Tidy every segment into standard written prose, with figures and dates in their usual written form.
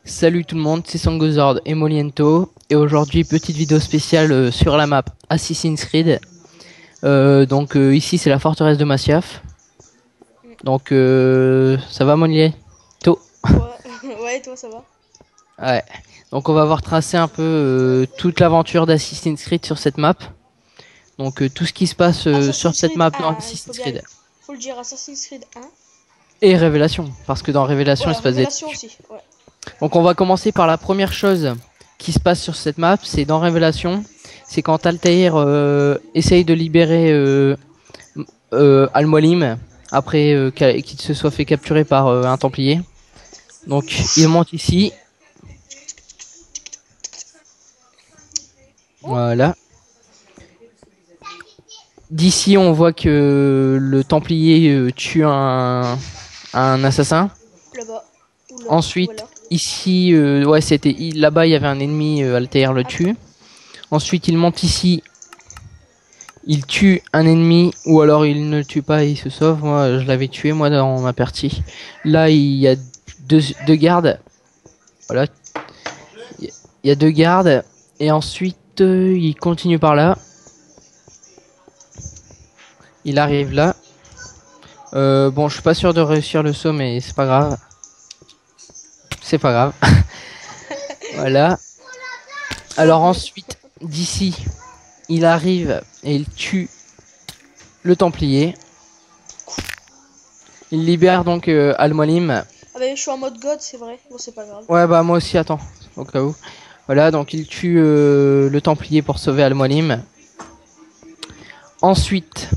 Salut tout le monde, c'est Sangozord et Moliento et aujourd'hui petite vidéo spéciale sur la map Assassin's Creed. Ici c'est la forteresse de Masyaf. Ça va Moliento? Ouais, ouais, toi ça va? Ouais. Donc on va voir tracer un peu toute l'aventure d'Assassin's Creed sur cette map. Tout ce qui se passe sur Assassin's cette Creed map dans 1, il Assassin's Creed. faut le dire, Assassin's Creed 1. Et Révélation, parce que dans Révélation Ouais, il se passe des... Révélation aussi, ouais. Donc on va commencer par la première chose qui se passe sur cette map, c'est dans Révélation. C'est quand Altair essaye de libérer Al-Mualim après qu'il se soit fait capturer par un Templier. Donc il monte ici. Oh, Voilà. D'ici on voit que le Templier tue un assassin. là-bas. Ou là, Ensuite voilà. ici, ouais c'était là-bas il y avait un ennemi, Altair le Attends. tue. Ensuite il monte ici. Il tue un ennemi ou alors il ne le tue pas et il se sauve. Moi je l'avais tué moi dans ma partie. Là il y a deux gardes. Voilà. Il y a deux gardes. Et ensuite il continue par là. Il arrive là. Bon je suis pas sûr de réussir le saut mais c'est pas grave. C'est pas grave. Voilà. Alors Pardon. ensuite d'ici il arrive et il tue le Templier. Il libère donc Al-Mualim. Ah bah je suis en mode god, c'est vrai. Bon, c'est pas grave. Ouais bah moi aussi attends au cas où. Voilà donc il tue le Templier pour sauver Al-Mualim. Ensuite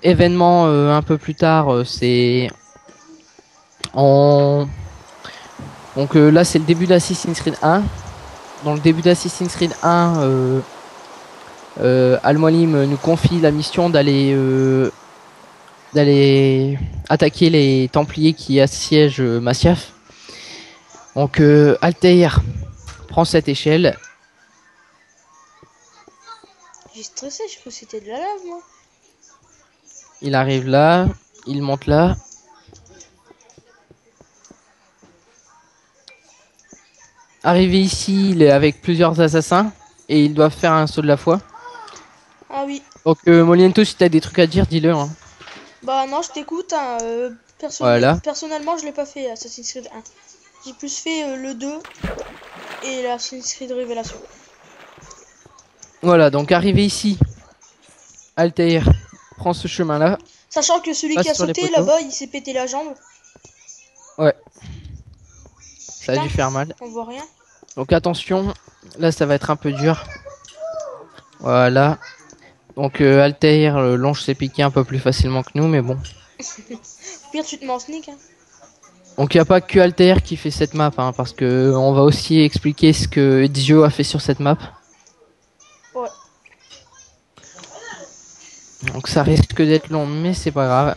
événement un peu plus tard c'est en là c'est le début d'Assassin's Creed 1. Dans le début d'Assassin's Creed 1 Al-Mualim nous confie la mission d'aller attaquer les Templiers qui assiègent Masyaf. Donc Altair prend cette échelle. J'ai stressé, je crois que c'était de la lave, moi. Il arrive là, il monte là. Arrivé ici, il est avec plusieurs assassins et ils doivent faire un saut de la foi. Ah oui. Donc Moliento, si t'as des trucs à dire, dis-le. Hein. Bah non, je t'écoute, hein. Voilà. Personnellement, je l'ai pas fait, Assassin's Creed 1. J'ai plus fait le 2 et l'Assassin's Creed Révélation. Voilà, donc arrivé ici, Altair prend ce chemin-là, Sachant que celui qui passe a sur les sauté poteaux. là-bas, il s'est pété la jambe. Ouais, ça a Putain, dû faire mal. on voit rien. Donc attention, là ça va être un peu dur. Voilà. Donc Altair longe ses piquets un peu plus facilement que nous, mais bon. Pire, tu te mets en sneak, hein. Donc il n'y a pas que Altair qui fait cette map, hein, parce que on va aussi expliquer ce que Ezio a fait sur cette map. Ouais. Donc ça risque d'être long, mais c'est pas grave.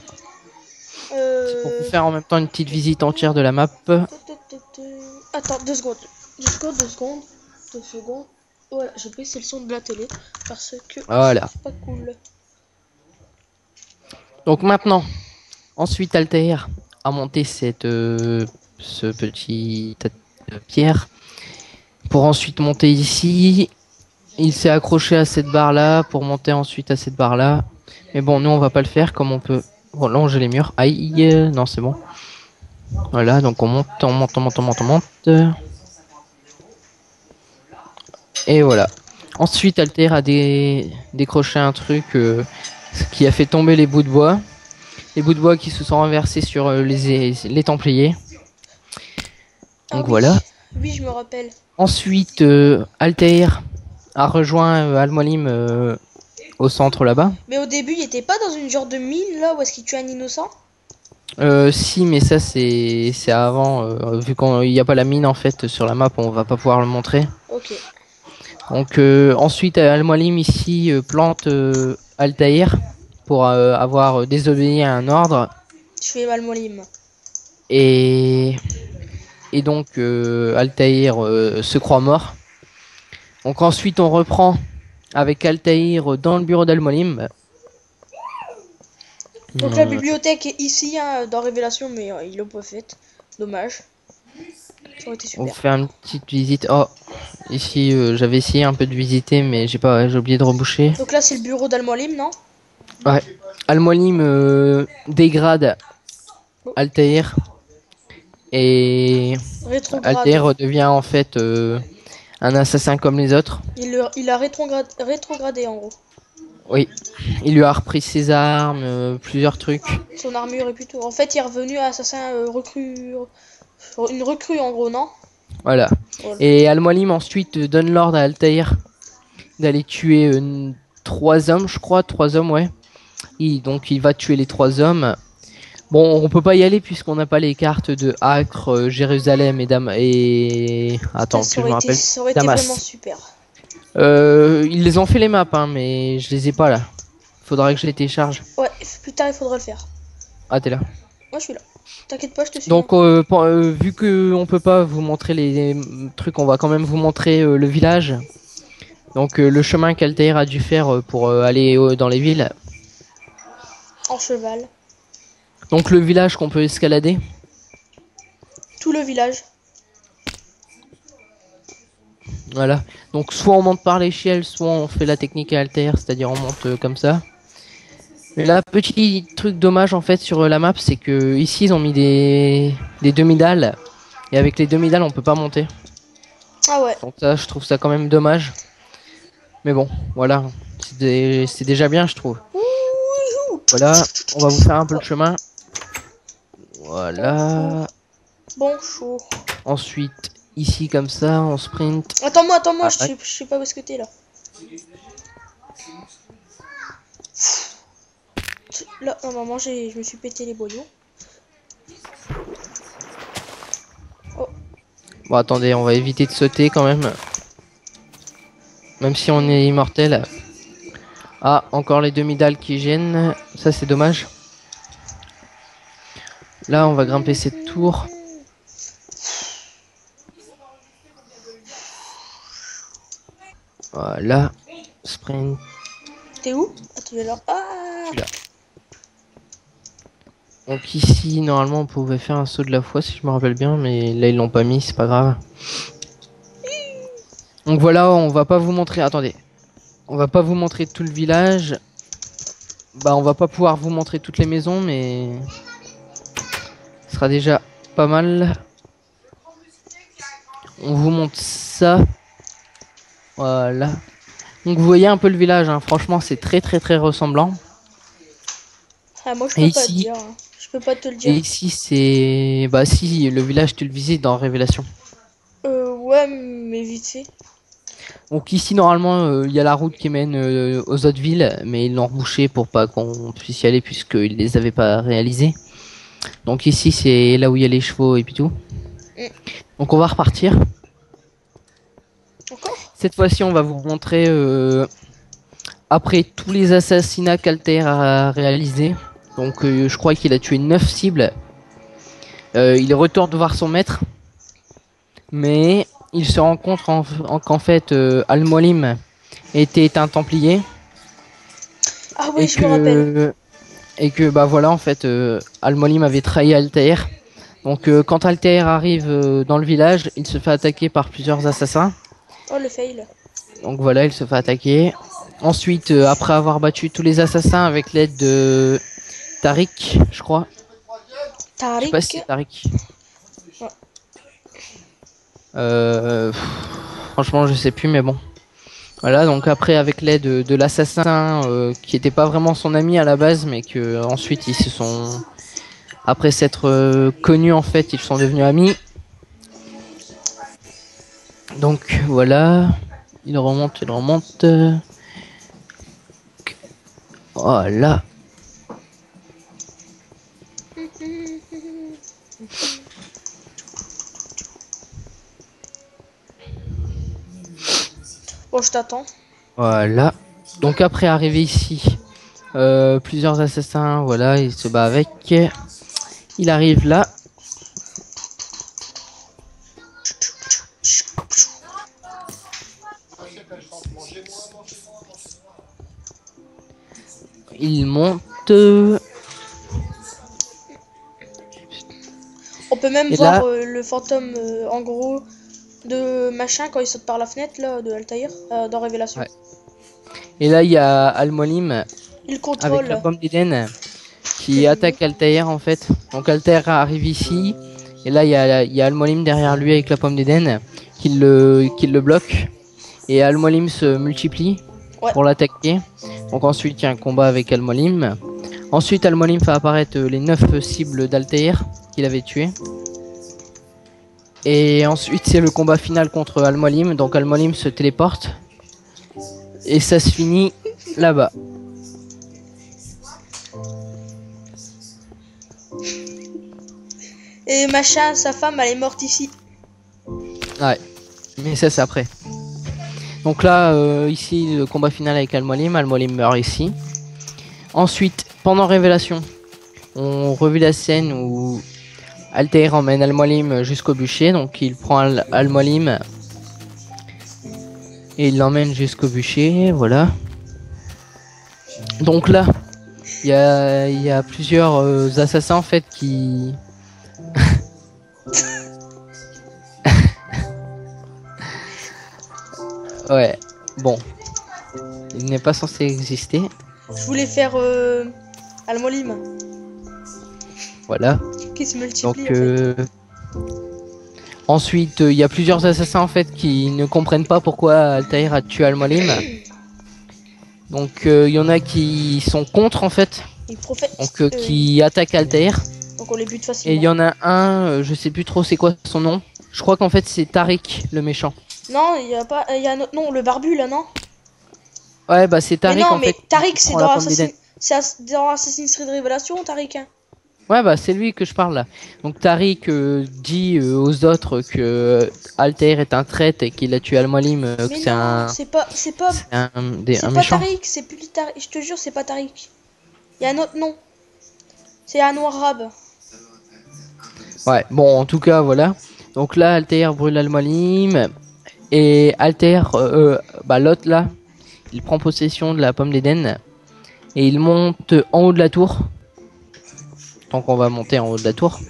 C'est pour vous Euh... faire en même temps une petite visite entière de la map. Attends, 2 secondes. 2 secondes, 2 secondes. 2 secondes. Voilà, j'ai baissé le son de la télé parce que Voilà. c'est pas cool. Donc maintenant, ensuite Altair a monté ce petit tas de pierre pour ensuite monter ici. Il s'est accroché à cette barre là pour monter ensuite à cette barre là. Mais bon, nous on va pas le faire comme on peut longer les murs. Aïe, non c'est bon. Voilà, donc on monte, on monte, on monte, on monte, on monte. Et voilà. Ensuite, Altair a décroché un truc qui a fait tomber les bouts de bois. Les bouts de bois qui se sont renversés sur les Templiers. Ah Donc oui, voilà. oui, je me rappelle. Ensuite, Altair a rejoint Al-Mualim au centre là-bas. Mais au début, il était pas dans une genre de mine là où est-ce qu'il tue un innocent? Si, mais ça c'est avant. Vu qu'il n'y a pas la mine en fait sur la map, on va pas pouvoir le montrer. Ok. Donc ensuite, Al-Mualim ici plante Altair pour avoir désobéi à un ordre. Je fais mal mon lim. Et, et donc Altair se croit mort. Donc ensuite on reprend avec Altair dans le bureau d'Al-Mualim. Donc la bibliothèque est ici, hein, dans Révélation, mais ils l'ont pas faite. Dommage. Ça aurait été On super. fait une petite visite. Oh, ici, j'avais essayé un peu de visiter, mais j'ai oublié de reboucher. Donc là, c'est le bureau d'Al-Mualim, non? Ouais. Al-Mualim dégrade Oh, Altair et rétrograde. Altair redevient en fait un assassin comme les autres. Il a rétrogradé en gros. Oui, il lui a repris ses armes, plusieurs trucs. Son armure et puis tout. En fait, il est revenu à assassin recrue. Une recrue en gros, non? Voilà. Voilà. Et Al-Mualim ensuite donne l'ordre à Altair d'aller tuer 3 hommes, je crois, 3 hommes, ouais. Donc il va tuer les 3 hommes. Bon, on peut pas y aller puisqu'on n'a pas les cartes de Acre, Jérusalem et Putain, attends que je me rappelle. ça aurait été vraiment Damas. super. Ils les ont fait les maps, hein, mais je les ai pas là. Faudrait que je les télécharge. Ouais, plus tard, il faudra le faire. Ah, t'es là. Moi, je suis là. T'inquiète pas, je te suis. Donc, vu que on peut pas vous montrer les trucs, on va quand même vous montrer le village. Donc, le chemin qu'Altair a dû faire pour aller dans les villes. En cheval. Donc, le village qu'on peut escalader. Tout le village. Voilà. Donc, soit on monte par l'échelle, soit on fait la technique à Altair, c'est-à-dire on monte comme ça. Mais là, petit truc dommage en fait sur la map, c'est que ici ils ont mis des demi-dalles. Et avec les demi-dalles, on peut pas monter. Ah ouais. Donc ça, je trouve ça quand même dommage. Mais bon, voilà. C'est déjà bien, je trouve. Ouh. Voilà, on va vous faire un peu le Oh, chemin. Voilà. bonjour. Ensuite, ici comme ça, on sprint. Attends-moi, Ah, je sais pas où est-ce que t'es là. Là, normalement, je me suis pété les boyaux. Oh, bon, attendez, on va éviter de sauter quand même. Même si on est immortel. Ah, encore les demi-dalles qui gênent. Ça, c'est dommage. Là, on va grimper cette tour. Voilà. Sprint. t'es où? Ah, tu es là. Ah! Là. Donc ici, normalement, on pouvait faire un saut de la foi si je me rappelle bien, mais là, ils l'ont pas mis, c'est pas grave. Donc voilà, on va pas vous montrer... Attendez. On va pas vous montrer tout le village. Bah, on va pas pouvoir vous montrer toutes les maisons, mais... Ce sera déjà pas mal. On vous montre ça. Voilà. Donc vous voyez un peu le village, hein. Franchement, c'est très très très ressemblant. Ah, moi, je Et peux pas te ici, dire. Hein. Je peux pas te le et dire. ici c'est... Bah si, le village, tu le visites dans Révélation. Ouais, mais vite fait. Donc ici, normalement, il y a la route qui mène aux autres villes, mais ils l'ont rebouché pour pas qu'on puisse y aller puisqu'ils les avaient pas réalisés. Donc ici, c'est là où il y a les chevaux et puis tout. Mm. Donc on va repartir. Encore? Cette fois-ci, on va vous montrer, après tous les assassinats qu'Altair a réalisés. Donc je crois qu'il a tué 9 cibles. Il retourne voir son maître. Mais il se rend compte qu'en fait, Al-Mualim était un templier. Ah Et oui, je me rappelle. que bah voilà, en fait, Al-Mualim avait trahi Altair. Donc quand Altair arrive dans le village, il se fait attaquer par plusieurs assassins. Oh, le fail. Donc voilà, il se fait attaquer. Ensuite, après avoir battu tous les assassins avec l'aide de Tariq, je crois. Je sais pas si Tariq. c'est Tariq. Ouais. Pff, franchement, je sais plus, mais bon. Voilà, donc après, avec l'aide de l'assassin, qui était pas vraiment son ami à la base, mais que ensuite ils se sont... Après s'être connus, en fait, ils sont devenus amis. Donc voilà, il remonte, il remonte. Voilà. Bon, je t'attends. Voilà. Donc après arriver ici, plusieurs assassins, voilà, il se bat avec. Il arrive là. Il monte. On peut même Et voir là, le fantôme en gros de machin quand il saute par la fenêtre là de Altaïr dans Révélation. ouais. Et là, il y a Al-Molim Il avec la contrôle pomme d'Eden que qui j'ai mis. attaque Altair en fait. Donc Altair arrive ici. Et là, il y a Al-Molim derrière lui avec la pomme d'Eden qui le bloque. Et Al-Molim se multiplie Ouais. pour l'attaquer. Donc ensuite, il y a un combat avec Al-Molim. Ensuite, Al-Molim fait apparaître les 9 cibles d'Altair qu'il avait tuées. Et ensuite, c'est le combat final contre Al-Molim. Donc Al-Molim se téléporte. Et ça se finit là-bas. Et machin, sa femme, elle est morte ici. Ouais. Mais ça, c'est après. Donc là, ici, le combat final avec Al-Molim. Al-Molim meurt ici. Ensuite, pendant Révélation, on revit la scène où Altair emmène Al-Molim jusqu'au bûcher. Donc il prend Al-Molim et il l'emmène jusqu'au bûcher. Voilà. Donc là, il y a plusieurs assassins en fait qui... Ouais, bon. Il n'est pas censé exister. Je voulais faire Al-Molim Voilà. qui se multiplie Donc en fait. ensuite, il y a plusieurs assassins en fait qui ne comprennent pas pourquoi Altair a tué Al-Molim. Donc il y en a qui sont contre en fait. Il prophète. Donc qui attaquent Altair. Donc on les bute Et il facilement. y en a un, je sais plus trop c'est quoi son nom. Je crois qu'en fait c'est Tariq le méchant. Non, il y a pas, il y a un autre nom, le barbu là, non? Ouais bah c'est Mais Tariq non, en mais fait. Tariq c'est prend dans la pomme Assassin... d'Eden. dans Assassin's Creed Révélation, Tariq. Hein. Ouais bah c'est lui que je parle là. Donc Tariq dit aux autres que Altair est un traître et qu'il a tué Al-Molim, que Mais c'est non, un, c'est pas c'est un pas méchant. Tariq, c'est plus Tariq. Je te jure, c'est pas Tariq. Il y a un autre nom. C'est un noir arabe. Ouais bon en tout cas voilà. Donc là Altair brûle Al-Molim et Altair, bah l'autre là, il prend possession de la pomme d'Eden et il monte en haut de la tour. Donc on va monter en haut de la tour.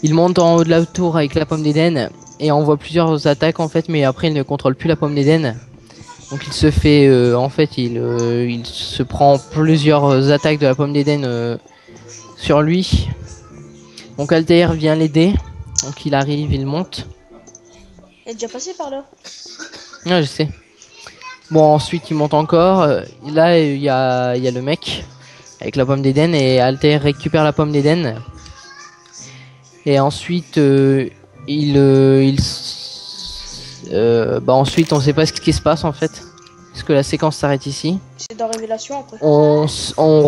Il monte en haut de la tour avec la pomme d'Eden et on voit plusieurs attaques en fait, mais après il ne contrôle plus la pomme d'Eden. Donc il se fait, en fait, il se prend plusieurs attaques de la pomme d'Eden sur lui. Donc Altair vient l'aider. Donc il arrive, il monte. Il est déjà passé par là. Ouais, je sais. Bon ensuite il monte encore. Là il y a le mec avec la pomme d'Eden et Altair récupère la pomme d'Eden. Et ensuite, ensuite, on sait pas ce qui se passe en fait, parce que la séquence s'arrête ici. C'est dans Révélation après. On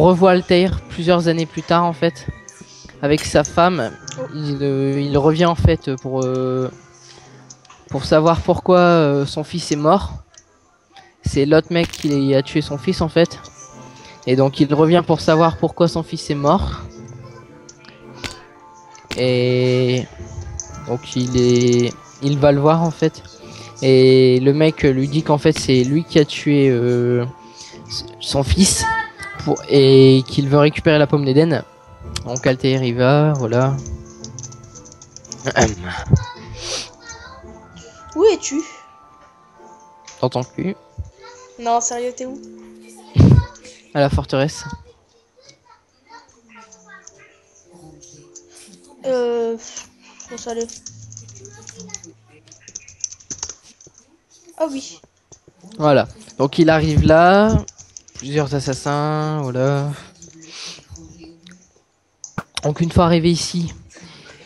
revoit Altair plusieurs années plus tard en fait, avec sa femme. Il revient en fait pour savoir pourquoi son fils est mort. C'est l'autre mec qui a tué son fils en fait, et donc il revient pour savoir pourquoi son fils est mort. Et donc il va le voir en fait. Et le mec lui dit qu'en fait c'est lui qui a tué son fils et qu'il veut récupérer la pomme d'Eden. Donc Altair y va, voilà. Où es-tu? T'entends plus. Non, sérieux, t'es où? À la forteresse. Bon, salut. Ah oui. Voilà. Donc il arrive là. Plusieurs assassins, voilà. Donc une fois arrivé ici,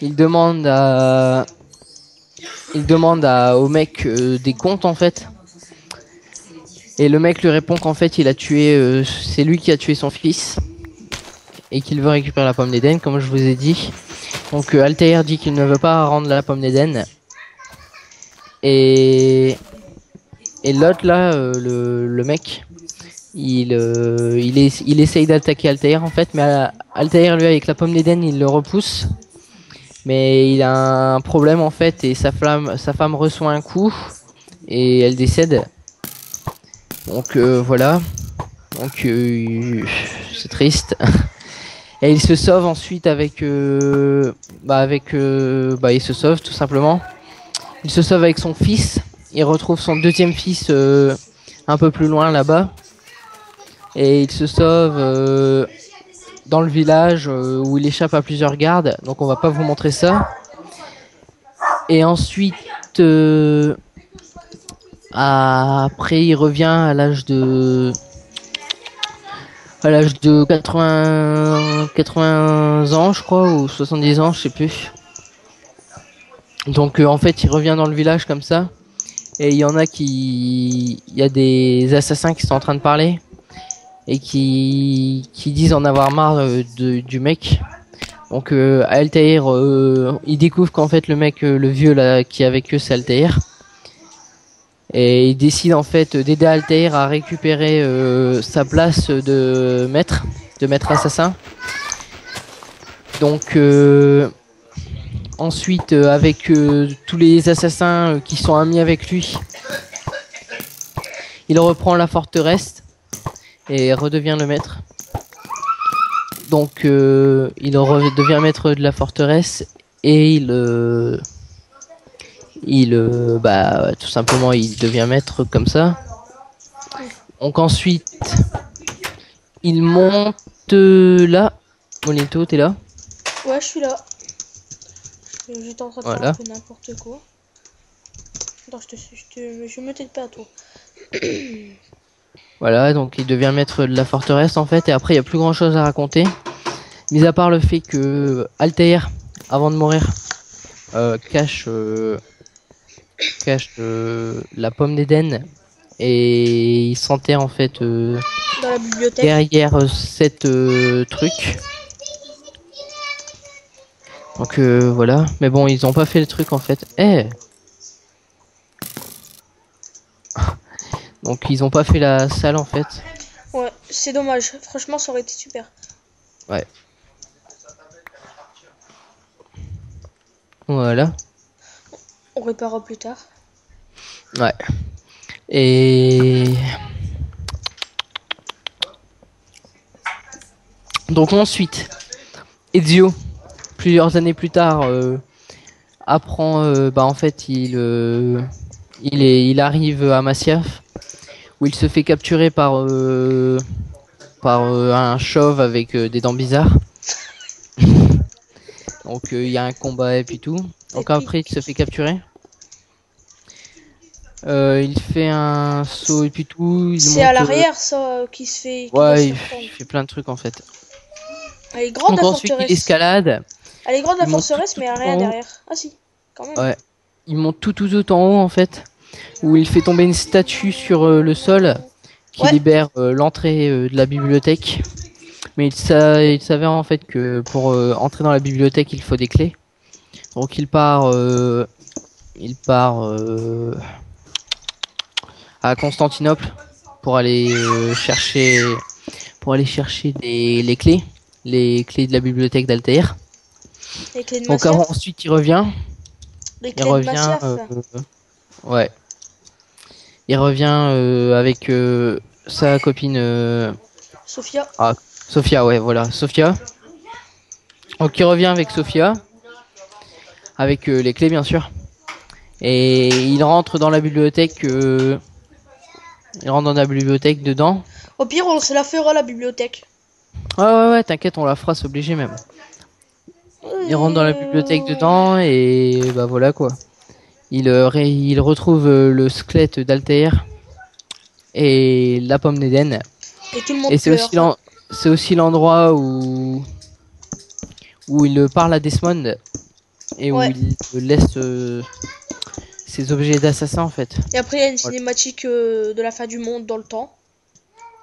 il demande au mec des comptes en fait. Et le mec lui répond qu'en fait il a tué, c'est lui qui a tué son fils. Et qu'il veut récupérer la pomme d'Eden comme je vous ai dit. Donc Altair dit qu'il ne veut pas rendre la pomme d'Eden. Et l'autre là, le mec, il essaye d'attaquer Altair en fait, mais Altair lui avec la pomme d'Eden il le repousse. Mais il a un problème en fait et sa femme reçoit un coup et elle décède. Donc voilà. Donc c'est triste. Et il se sauve ensuite avec, il se sauve tout simplement. Il se sauve avec son fils. Il retrouve son deuxième fils un peu plus loin là-bas. Et il se sauve dans le village où il échappe à plusieurs gardes. Donc on va pas vous montrer ça. Et ensuite, après il revient à l'âge de 80 ans, je crois, ou 70 ans, je sais plus. Donc en fait, il revient dans le village comme ça. Et il y en a il y a des assassins qui sont en train de parler et qui disent en avoir marre du mec. Donc Altair, il découvre qu'en fait le mec, le vieux là qui est avec eux, c'est Altair. Et il décide en fait d'aider Altair à récupérer sa place de maître assassin. Donc ensuite avec tous les assassins qui sont amis avec lui, il reprend la forteresse et redevient le maître. Donc il redevient maître de la forteresse et tout simplement il devient maître comme ça. Donc ensuite il monte là. Monito, t'es là? Ouais, je suis là. J'étais en train de faire un peu n'importe quoi. Attends, je me t'aide pas à toi. Voilà, donc il devient maître de la forteresse en fait, et après il n'y a plus grand chose à raconter, mis à part le fait que Altair, avant de mourir, cache la pomme d'Éden, et il s'enterre en fait dans la bibliothèque derrière cette truc. Donc voilà, mais bon, ils ont pas fait le truc en fait. Donc ils ont pas fait la salle en fait. Ouais, c'est dommage. Franchement, ça aurait été super. Ouais. Voilà. On réparera plus tard. Ouais. Et donc ensuite, Ezio, plusieurs années plus tard, apprend, en fait, il arrive à Masyaf, où il se fait capturer par un chauve avec des dents bizarres. Donc il y a un combat et puis tout. Donc après il se fait capturer. Il fait un saut et puis tout. C'est à l'arrière ça qui se fait. Ouais, il fait plein de trucs en fait. Elle est grande. Donc ensuite il escalade. Elle est grande la forteresse, mais il n'y a rien derrière. Ah si, quand même. Ouais. Il monte tout en haut en fait, où il fait tomber une statue sur le sol qui libère l'entrée de la bibliothèque. Mais il s'avère en fait que pour entrer dans la bibliothèque il faut des clés. Donc il part à Constantinople pour aller chercher les clés de la bibliothèque d'Altair. Donc ensuite il revient. Il revient avec sa copine Sophia. Ah, Sophia, ouais, voilà, Sophia. Donc il revient avec Sophia, avec les clés bien sûr. Et il rentre dans la bibliothèque. Il rentre dans la bibliothèque dedans. Au pire, on se la fera la bibliothèque. Ouais, t'inquiète, on la fera, c'est obligé même. Il rentre dans la bibliothèque dedans et bah voilà quoi. Il retrouve le squelette d'Altair et la pomme d'Éden. Et tout le monde et c'est aussi l'endroit où il parle à Desmond et où il laisse ses objets d'assassin en fait. Et après il y a une cinématique de la fin du monde dans le temps.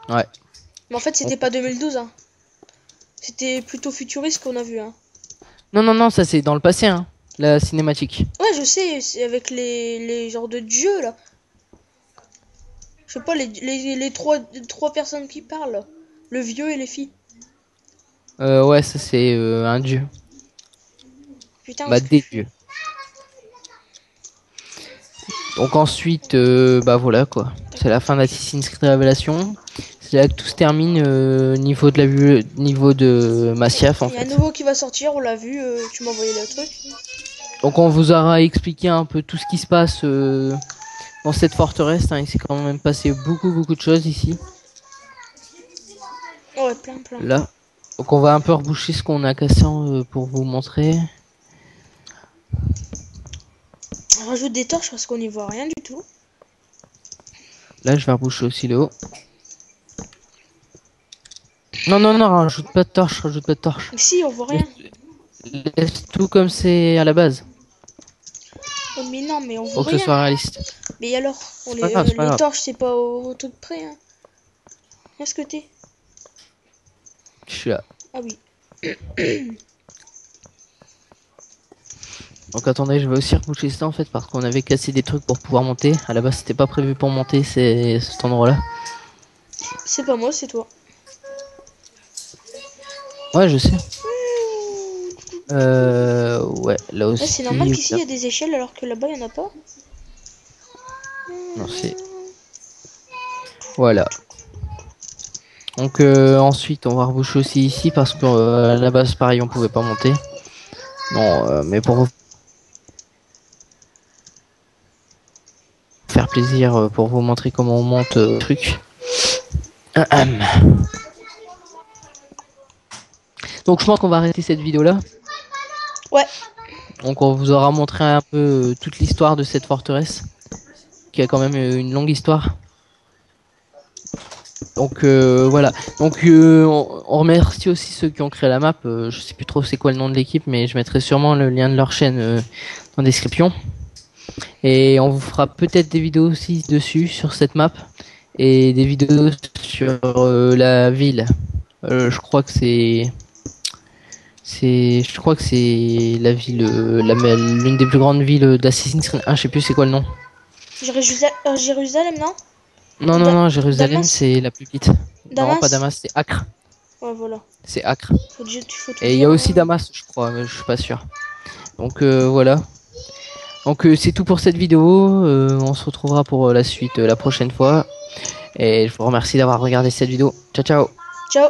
Ouais. Mais en fait c'était pas 2012 hein. C'était plutôt futuriste qu'on a vu hein. Non, ça c'est dans le passé hein, la cinématique. Ouais je sais, c'est avec les genres de dieux là. Je sais pas, les trois personnes qui parlent là. Le vieux et les filles. Ouais, ça c'est un dieu. Putain, bah des dieux. Donc ensuite, bah voilà quoi. C'est la fin d'Assassin's Creed Révélation. C'est là que tout se termine niveau de niveau de Masyaf en Il y a un fait. nouveau qui va sortir, on l'a vu, tu m'as envoyé le truc. Donc on vous aura expliqué un peu tout ce qui se passe dans cette forteresse. Hein. Il s'est quand même passé beaucoup de choses ici. Ouais, plein. Là. Donc on va un peu reboucher ce qu'on a cassé pour vous montrer. On rajoute des torches parce qu'on n'y voit rien du tout. Là je vais reboucher aussi le haut. Non, rajoute pas de torche, rajoute pas de torche. Mais si, on voit rien. Laisse tout comme c'est à la base. Oh, mais non, mais on voit Faut que ce rien. soit réaliste. Mais alors, C'est pas grave, c'est pas les grave. torches, c'est pas au truc près. Hein. Est-ce que t'es? Je suis là. Ah oui. Donc attendez, je vais aussi reboucher ça en fait parce qu'on avait cassé des trucs pour pouvoir monter. À la base c'était pas prévu pour monter cet endroit là. C'est pas moi, c'est toi. Ouais je sais. Ouais là Ouais, aussi. c'est normal qu'ici il y a des échelles alors que là-bas il y en a pas. Non c'est. Voilà. Donc ensuite on va reboucher aussi ici parce que à la base pareil on pouvait pas monter. Non mais pour vous faire plaisir, pour vous montrer comment on monte le truc. Donc je pense qu'on va arrêter cette vidéo là. Ouais. Donc on vous aura montré un peu toute l'histoire de cette forteresse, qui a quand même une longue histoire. Donc voilà. Donc on remercie aussi ceux qui ont créé la map. Je sais plus trop c'est quoi le nom de l'équipe, mais je mettrai sûrement le lien de leur chaîne dans la description. Et on vous fera peut-être des vidéos aussi dessus sur cette map et des vidéos sur la ville. Je crois que je crois que c'est la ville, l'une des plus grandes villes d'Assassin's Creed 1, je sais plus c'est quoi le nom. Jérusalem, non? Non, Jérusalem Damas c'est la plus petite. Damas? Non, pas Damas, c'est Acre. Ouais, voilà. C'est Acre. Faut tout Et il y dire, a aussi hein. Damas, je crois, mais je suis pas sûr. Donc voilà. Donc c'est tout pour cette vidéo. On se retrouvera pour la suite la prochaine fois. Et je vous remercie d'avoir regardé cette vidéo. Ciao ciao. Ciao.